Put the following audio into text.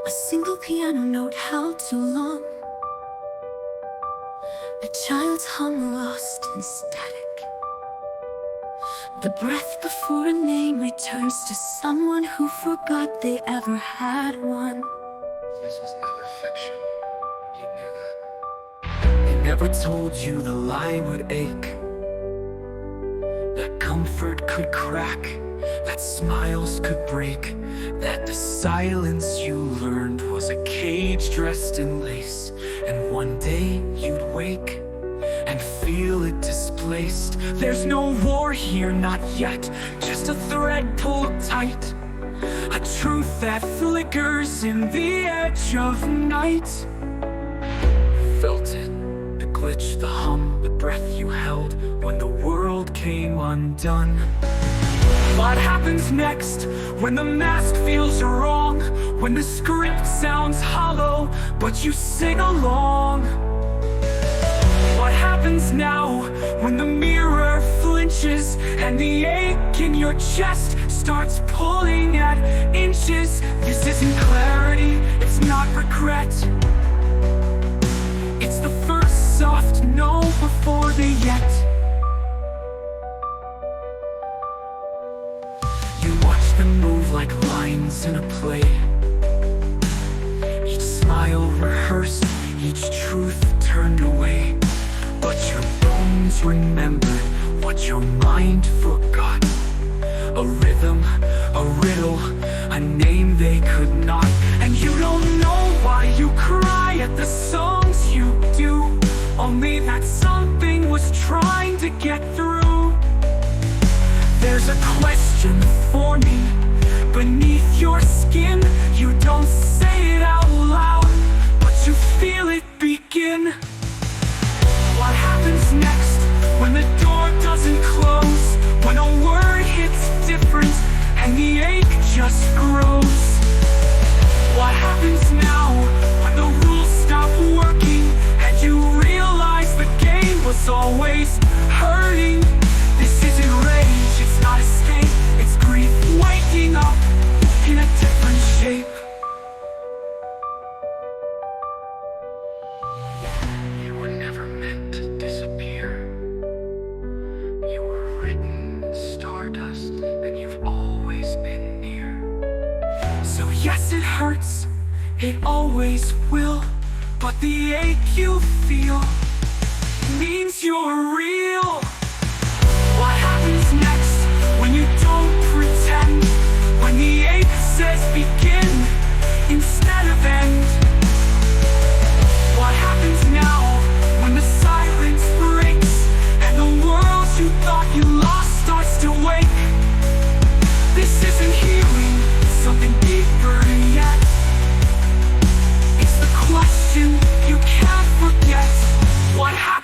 A single piano note held too long. A child's hum lost in static. The breath before a name returns to someone who forgot they ever had one. This was never fiction. You knew that. They never told you the line would ache, that comfort could crack, that smiles could break, that the silence you learned was a cage dressed in lace. And one day you'd wake and feel it displaced. There's no war here, not yet, just a thread pulled tight, a truth that flickers in the edge of night. Felt it, the glitch, the hum, the breath you held when the world came undone. What happens next when the mask feels wrong? When the script sounds hollow, but you sing along? What happens now when the mirror flinches and the ache in your chest starts pulling at inches? This isn't clarity, it's not regret. It's the first soft no before the yet. You watch them move like lines in a play, each smile rehearsed, each truth turned away. But your bones remembered what your mind forgot. A rhythm, a riddle, a name they could not. And you don't know why you cry at the songs you do, only that something was trying to get through. There's a question forming beneath your skin. You don't say it out loud, but you feel it begin. What happens next when the door doesn't close? When a word hits different and the ache just grows? What happens now when the rules stop working and you realize the game was always hurting? This isn't rage, it's not escape, it's grief waking up in a different shape. You were never meant to disappear. You were written in stardust, and you've always been near. So yes, it hurts, it always will, but the ache you feel means you're real. What happens next when you don't pretend? When the ache says begin instead of end? What happens now when the silence breaks and the world you thought you lost starts to wake? This isn't healing, it's something deeper yet. It's the question you can't forget. What happens?